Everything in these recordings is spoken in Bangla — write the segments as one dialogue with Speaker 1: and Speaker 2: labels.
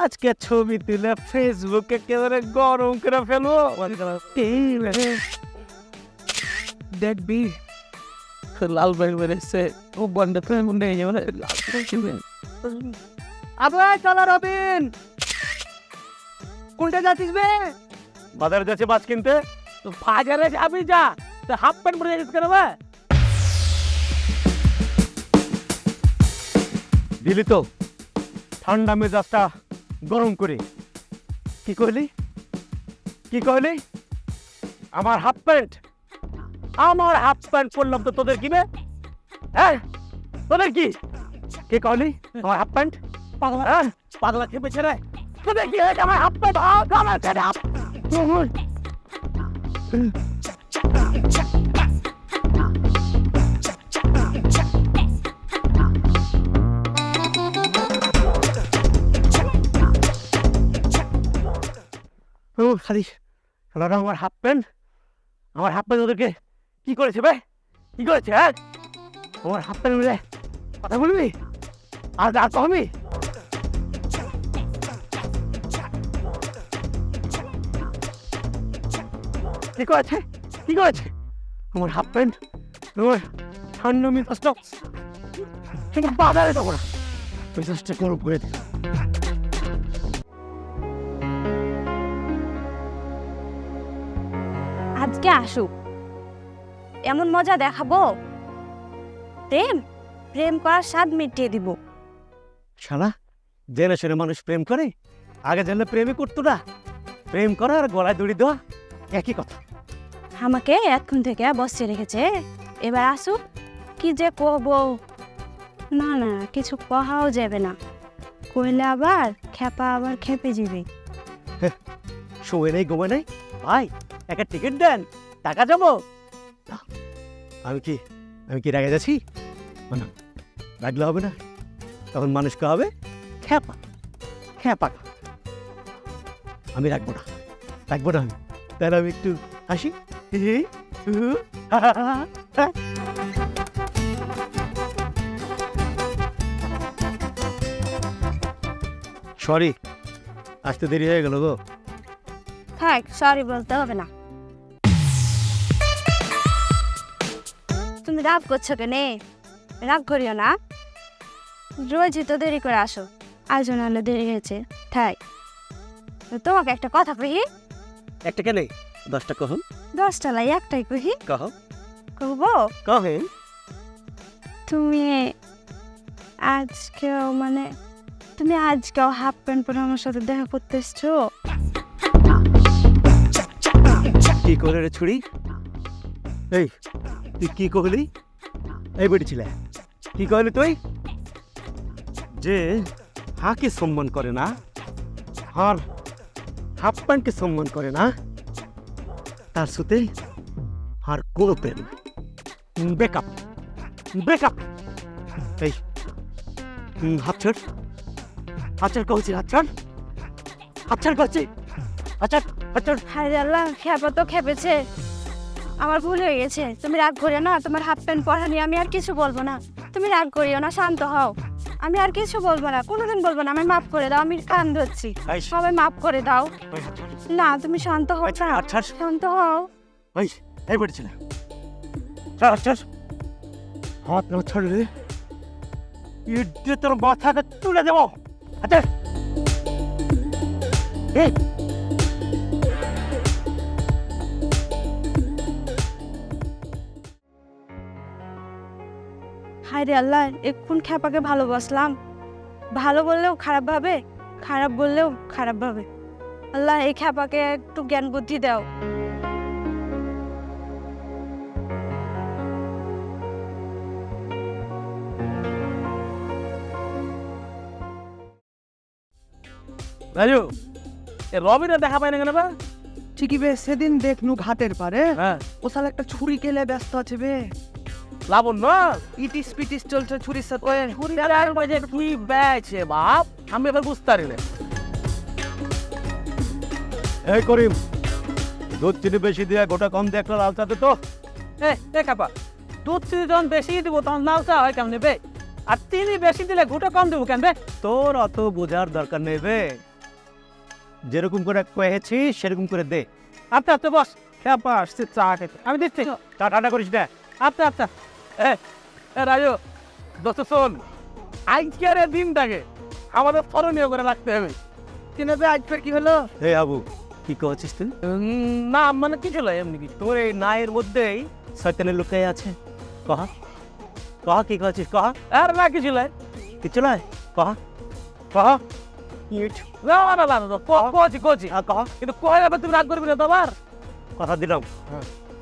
Speaker 1: আজকে ছবি তুলে ফেসবুকে একেবারে গরম করে ফেলবো। দেখবি লাল ভাই বেড়েছে ও বন্ডে তো মুন্ডে আবার চলা রবিন কোনটা যাচ্ছিস বে? বাজারে যাচ্ছে মাছ কিনতে। তো বাজারে যাবি যা, তো হাফ প্যান্ট পরে যাচ্ছিস কেন? দিলি তো ঠান্ডা মেজাজটা গরম করে। কি কইলি? কি কইলি? আমার হাফ প্যান্ট পরলাম তো তোদের কি বে? হ্যাঁ তোদের কি কে কইলি? আমার হাফ প্যান্ট পাগলা খেপেছে রে। তোদের কি হয়েছে? আমার হাফ প্যান্ট আমার ছেড়ে হাফ খালি আমার হাফ প্যান্ট ওদেরকে কি করেছে ভাই? কি করেছে? হ্যাঁ আমার হাফ প্যান্ট মিলে কথা বলবি আর কমই? কি করেছে? কি করেছে? আমার হাফ প্যান্ট আমার ঠান্ডা মেজাজটা বাজারে দেবো না, মেজাজটা গরম করে দিল।
Speaker 2: আজকে আসুক, এমন মজা দেখাবো, প্রেম করার স্বাদ মিটিয়ে দিব।
Speaker 1: শালা জেনে শুনে মানুষ প্রেম করে? আগে জানলে প্রেমই করতো না। প্রেম করা আর গলায় দড়ি দেওয়া একই কথা।
Speaker 2: আমাকে এখন থেকে বসিয়ে রেখেছে, এবার আসুক, কি যে করবো। না না কিছু কহাও যাবে না, কইলে আবার খেপে যাবে।
Speaker 1: শোয়ে নেই গোমে নেই ভাই, একটা টিকিট দেন, টাকা যাবো। আমি কি রেগে যাচ্ছি? না রাখলে হবে না, তখন মানুষকে হবে খ্যাপা। আমি রাখবো না আমি। তাহলে আমি একটু হাসি। সরি আসতে দেরি হয়ে গেল গো।
Speaker 2: থাক, সরি বলতে হবে না। তুমি রাগ করছো কেনে? রাগ করিও না, রোজই তো দেরি করে আসো, আজ নাহলে দেরি হয়েছে। থাক, তোমাকে একটা কথা কহি।
Speaker 1: একটা কেন 10টা কহন?
Speaker 2: 10টা লাই একটাই কহি। কহবো?
Speaker 1: কহেন।
Speaker 2: তুমি আজকেও হাফ প্যান্ট পরে আমার সাথে দেখা করতে এসছো?
Speaker 1: কি করে রে ছুরি? এই তুই কি কহলি? এই বেটি ছিলে কি কহলি তুই? যে হাকে সম্মান করে না আর হাফ প্যান্টকে সম্মান করে না, তার সাথে আর কোনো প্রেম ব্রেকআপ। এই হাত ছাড় কহছি, হাত ছাড় কহছি। আচ্ছা
Speaker 2: হায় আল্লাহ, খেপা তো খেপেছে, আমার ভুল হয়ে গেছে। তুমি রাগ করিও না, তোমার হাফ প্যান্ট পরা নিয়ে আমি আর কিছু বলবো না। তুমি রাগ করিও না, শান্ত হও। আমি আর কিছু বলবো না, কোনোদিন বলবো না। আমি মাফ করে দাও, আমি কান ধরছি, সবাই মাফ করে দাও। না তুমি শান্ত হও, শান্ত হও।
Speaker 1: এই বেটি ছিলে হাত না ছাড়লে তোর মাথাটা তুলে দেবো। আচ্ছা
Speaker 2: হায় রে আল্লাহ, এক্ষুন খেপাকে ভালোবাসলাম। ভালো বললেও খারাপ ভাবে, খারাপ বললেও খারাপ ভাবে। আল্লাহ এই খেপাকে একটু জ্ঞান বুদ্ধি দাও।
Speaker 1: রাজু রবিনা দেখা পাই না কেন?
Speaker 3: ঠিকই বে, সেদিন দেখনু ঘাটের পারে
Speaker 1: হ্যাঁ
Speaker 3: ও শালা একটা ছুরি কেলে ব্যস্ত আছে বে।
Speaker 1: লাবণ্য
Speaker 3: ইটিস পিটিস চলছে ছুরির সাথে।
Speaker 1: তুই বেছে বাপ, আমি এবার বুঝতে পারি না। এই করিম, দুধ চিনি বেশি দিয়ে গোটা কম দিয়ে একটা লাল চাতে তো।
Speaker 3: এ কাপা,
Speaker 4: দুধ চিনি যখন বেশি দিব তখন লাল চা হয় কেমন বে? আর চিনি বেশি দিলে ঘুটে কম দেবো কেন বে?
Speaker 1: তোর অত বোঝার দরকার নেই বে, যেরকম করে কয়েছি সেরকম করে দে।
Speaker 4: আচ্ছা আচ্ছা বস, খেপা আসছে চা খেতে, আমি দিচ্ছি।
Speaker 1: তা ঠান্ডা করিস না।
Speaker 4: আচ্ছা আচ্ছা। এ এ রাজু, দোস্ত শোন, আজকের এই দিনটাকে আমাদের স্মরণীয় করে রাখতে হবে।
Speaker 3: কিনে বে আজ ফের কি হলো?
Speaker 1: হে আবু, কি কহছিস তুই?
Speaker 4: না মানে কিছু নয়, এমনি কিছু।
Speaker 1: তোর এই নায়ের মধ্যেই শয়তানের লুকাই আছে। কহা কহা, কি কহছিস কহা?
Speaker 4: আর না কিছু নয়।
Speaker 1: কিছু নয়, কহা কহা।
Speaker 4: না না না না, কচি কচি।
Speaker 1: কহা,
Speaker 4: কিন্তু কয়ে যাবে তুমি রাগ করবি না তো আবার?
Speaker 1: কথা দিলাম,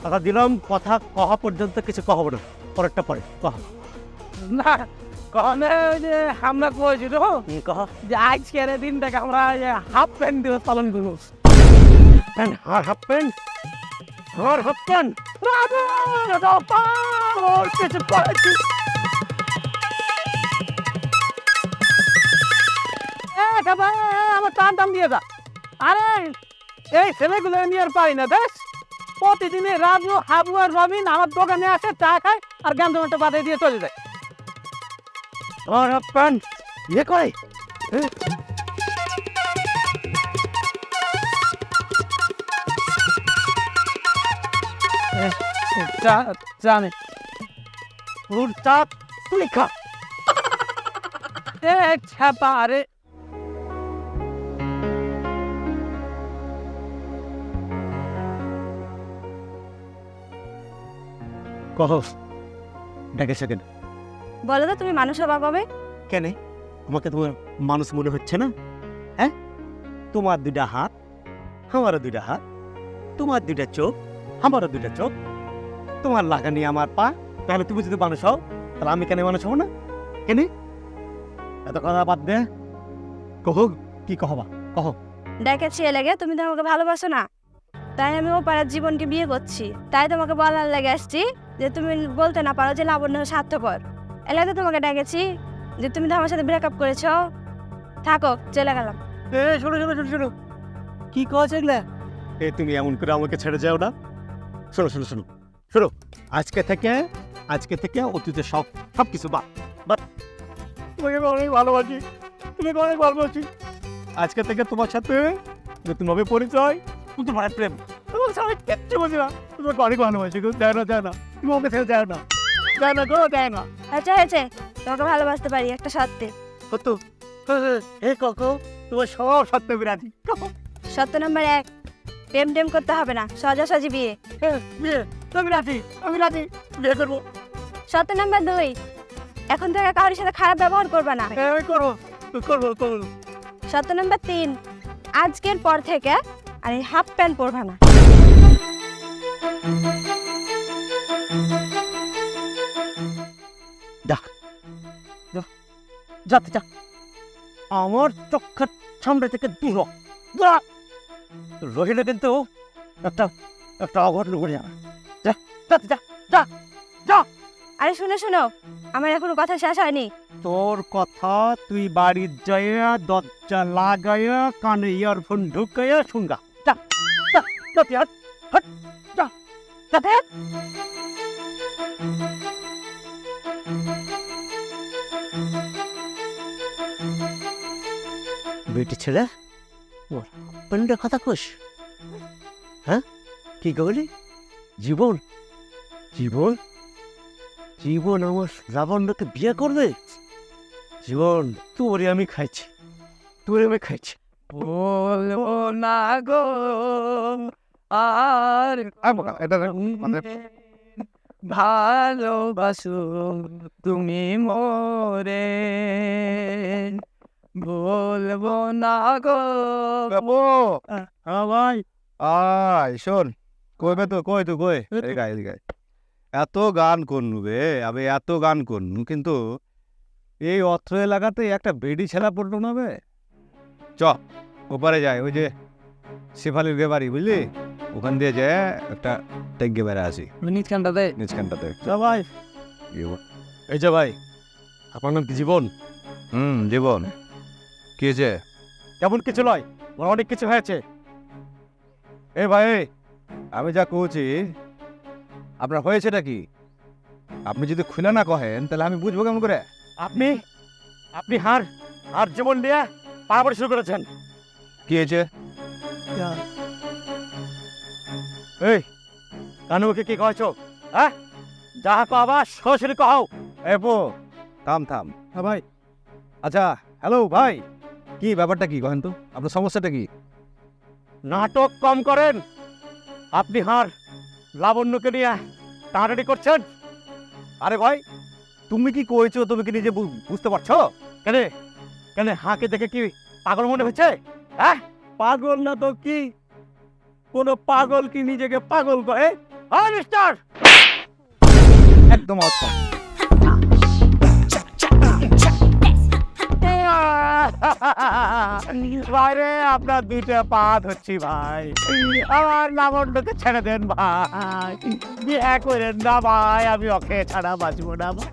Speaker 1: কথা দিলাম, কথা কহা পর্যন্ত কিছু কহব না, পরেরটা পরে কহা।
Speaker 4: না কখনো ওই যে আমরা কয়েছি তো
Speaker 1: কহা।
Speaker 4: যে আজকের এই দিনটাকে আমরা হাফ প্যান্ট দিয়ে পালন করবো।
Speaker 1: প্যান্ট, আর হাফ প্যান্ট, আর হাফ প্যান্ট।
Speaker 4: আমার টান টান দিয়ে যা। আরে এই ছেলেগুলো নিয়ে আর পারি না দেখ, প্রতিদিনে রাজু হাবু আর রবিন আমার দোকানে আসে, চা খায় আর গান জমাটা বাদে দিয়ে চলে যায়।
Speaker 1: আর হাফ প্যান্ট ইয়ে করে।
Speaker 4: জানে
Speaker 1: ওর চাপ তুই খা।
Speaker 4: ছাপা। আরে
Speaker 1: কহ, ডেকেছে কেন?
Speaker 2: বলো তো তুমি মানুষ হবা কবে?
Speaker 1: কেন আমাকে তোমার মানুষ মনে হচ্ছে না? হ্যাঁ, তোমার দুটা হাত, আমারও দুটা হাত, তোমার দুটা চোখ, আমারও দুটা চোখ, তোমার লাগানি আমার পা, তাহলে তুমি যদি মানুষ হও তাহলে আমি কেন মানুষ হব না? কেন? এত কথা বাদ দে, কহ কি কহবা কহ।
Speaker 2: ডেকেছি এ লেগে তুমি তো আমাকে ভালোবাসো না, তাই আমি ও পাড়ার জীবনকে বিয়ে করছি। তাই তোমাকে বলার লেগে আসছি যে তুমি বলতে না পারো যে লাবণ্য স্বার্থপর। এলাকা তো তোমাকে ডেকেছি যে তুমি তো আমার সাথে ব্রেকআপ করেছো। থাকো, চলে গেলাম।
Speaker 1: শোনো শোনো শোনো শোনো, কি কছে এগুলা? তুমি এমন করে আমাকে ছেড়ে যাও না। শোনো শোনো শোনো শোনো, আজকে থেকে অতীতের সব সব কিছু বাদ বাদ। তোমাকে অনেক ভালোবাসি, তোমাকে অনেক ভালোবাসি। আজকে থেকে তোমার সাথে নতুনভাবে পরিচয়, তোমার প্রেম, তোমার সাথে কিচ্ছু বলছি না। তোমাকে অনেক ভালোবাসি, যায় না যায় না, তুমি আমাকে ছেড়ে যায় না, যায় না গো, যায় না।
Speaker 2: আচ্ছা হয়েছে, তোমাকে ভালোবাসতে পারি একটা সত্যি।
Speaker 1: কত হে কাকু, তোমার সব সত্য বিরাটি।
Speaker 2: সত্য নম্বর 1, প্রেম টেম করতে হবে না, সোজাসুজি বিয়ে।
Speaker 1: বিয়ে, আমি রাজি, আমি রাজি, বিয়ে করবো।
Speaker 2: সত্য নম্বর 2, এখন থেকে কারোর সাথে খারাপ ব্যবহার করবে না।
Speaker 1: আমি করবো করবো করবো।
Speaker 2: সত্য নম্বর 3, আজকের পর থেকে আর এই হাফ প্যান্ট পরবে না।
Speaker 1: যাতে যা, আমার চক্ষের সামনে থেকে দূর হ। রহিলে কিন্তু একটা একটা অঘটন করে যাবে। যা যাতে যা যা যা।
Speaker 2: আরে শুনো শুনো, আমার এখনো কথা শেষ হয়নি।
Speaker 1: তোর কথা তুই বাড়ির যাইয়া দরজা লাগাইয়া কানে ইয়ারফোন ঢুকাইয়া শুনগা। যা যা যাতে হাট হাট যা যাতে হাট। বেটি ছেলে, ওর পেন্ডের কথা কোষ? হ্যাঁ, কি কইলি? জীবন জীবন জীবন আমার লাবণ্যকে বিয়ে করবে? জীবন তোরে আমি খাইছি, তোরে আমি খাইছি।
Speaker 4: বলবো না গো আর ভালোবাসো তুমি মোরে, বলবো না গো।
Speaker 1: হ্যাঁ ভাই,
Speaker 5: আয় শোন, কইবে তো কই তো কই এদিকে এদিকে। এত গান করনু বে, আবে এত গান করনু, কিন্তু এই অত্র এলাকাতে একটা বেডি ছেলা পড়লো না বে। চ ওপারে যায়, ওই যে শেফালির গে বাড়ি বুঝলি, ওখান দিয়ে যায় একটা টেঙ্গে বেড়ে আসি
Speaker 4: নিচখানটাতে
Speaker 5: নিচখানটাতে।
Speaker 1: যা ভাই। এই যে ভাই, আপনার নাম কি জীবন?
Speaker 5: জীবন কি হয়েছে?
Speaker 1: তেমন কিছু নয়, আমার অনেক কিছু হয়েছে।
Speaker 5: এ ভাই, আমি যা কହୁছি আপনার হয়েছেটা কি? আপনি যদি খুলে না কহেন তাহলে আমি বুঝবো কেমন করে?
Speaker 1: আপনি আপনি হার যেমন নিয়ে পারাপারি শুরু করেছেন।
Speaker 5: কি হয়েছে?
Speaker 1: এই কানুকে কি কয়েছো? হ্যাঁ, যাহা কবা সরাসরি কও।
Speaker 5: এ পো, থাম থাম। হ্যাঁ ভাই, আচ্ছা হ্যালো ভাই, কি ব্যাপারটা কি কহেন তো? আপনার সমস্যাটা কি?
Speaker 1: নাটক কম করেন। আপনি লাবণ্যকে নিয়ে টানাটানি করছেন।
Speaker 5: আরে ভাই, তুমি কি কইছো তুমি কি নিজে বুঝতে পারছো?
Speaker 1: কেন কেন হাঁকে দেখে কি পাগল মনে হচ্ছে? হ্যাঁ,
Speaker 4: পাগল না তো কি? কোন পাগল কি নিজেকে পাগল কহে?
Speaker 1: হ্যাঁ মিস্টার,
Speaker 5: একদম অর্থ।
Speaker 1: বাইরে আপনার দুইটা পা ধরছি ভাই, আমার লাবণ্যকে ছেড়ে দেন ভাই, বিয়ে করেন না ভাই, আমি ওকে ছাড়া বাঁচবো না ভাই।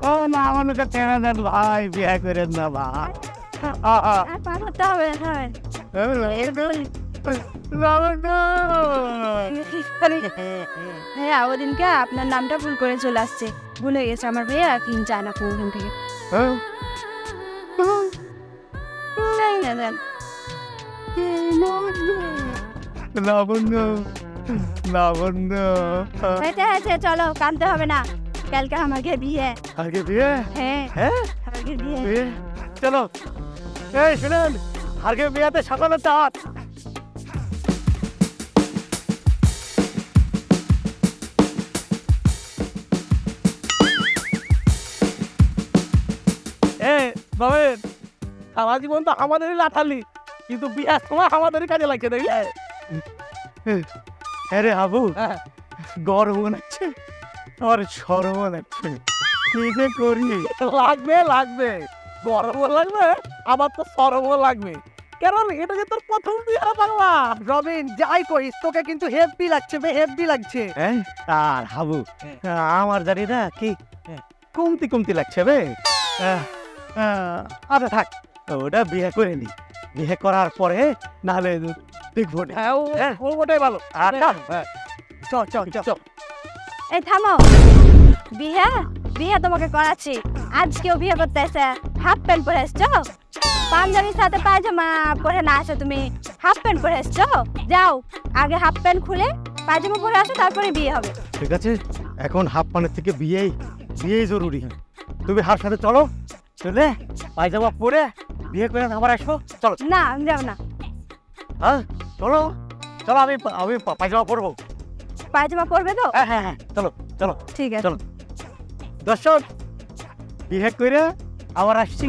Speaker 1: ও লাবণ্যকে ছেড়ে দেন ভাই, বিয়ে করেন না ভাই।
Speaker 2: আর পার হতে হবে না,
Speaker 1: লাবণ্য,
Speaker 2: ভাইয়া ওদিনকে আপনার নামটা ভুল করে চলে আসছে, ভুলে গেছে আমার ভাইয়া কিন যায় না কোনখান থেকে।
Speaker 1: লাবণ্য, লাবণ্য,
Speaker 2: চলো কানতে হবে না, কালকে আমাকে বিয়ে।
Speaker 1: আগে বিয়ে?
Speaker 2: হ্যাঁ
Speaker 1: হ্যাঁ,
Speaker 2: আমাকে বিয়ে।
Speaker 1: বিয়ে? চলো, এই শুনেন, আগে বিয়েতে সকালে চাঁদ।
Speaker 4: বাবেন, সারা জীবন তো আমাদেরই লাঠালি, কিন্তু বিয়ার সময় আমাদেরই কাজে লাগছে দেখি।
Speaker 1: আরে আবু,
Speaker 4: হ্যাঁ।
Speaker 1: গরম লাগছে, আমার সরম লাগছে, কি যে করি।
Speaker 4: লাগবে লাগবে, গরমও লাগবে, আবার তো সরমও লাগবে, কারণ এটা যে তোর প্রথম বিয়ে বাংলা।
Speaker 3: রবিন যাই করিস তোকে কিন্তু হেভি লাগছে বে, হেভি লাগছে।
Speaker 1: হ্যাঁ, আর হাবু, আমার জানি না কি কমতি কমতি লাগছে বে। আচ্ছা থাক, ওটা বিয়ে করে নি, বিয়ে করার পরে নাহলে দেখবো না।
Speaker 4: হ্যাঁ, ওটাই ভালো।
Speaker 1: আচ্ছা,
Speaker 3: চল চল চল।
Speaker 2: এই থামো, বিয়ে বিয়ে তোমাকে করাচ্ছি। আজকেও বিয়ে করতে এসে হাফ প্যান্ট পরে এসছো, পাঞ্জাবির সাথে পায়জামা পরে না আসো, তুমি হাফ প্যান্ট পরে এসছো। যাও আগে হাফ প্যান্ট খুলে পায়জামা পরে আসো, তারপরে বিয়ে হবে।
Speaker 1: ঠিক আছে, এখন হাফ পানের থেকে বিয়েই জরুরি। তুমি হার সাথে চলো, চলে পায়জামা পরে বিয়ে করে আবার আসো। চলো,
Speaker 2: না আমি যাবো না।
Speaker 1: হ্যাঁ চলো চলো, আমি পায়জামা পরবো।
Speaker 2: পায়জামা পরবে তো?
Speaker 1: হ্যাঁ হ্যাঁ হ্যাঁ, চলো চলো
Speaker 2: ঠিক আছে।
Speaker 1: চলো। দর্শক, বিয়ে করে আবার আসছি।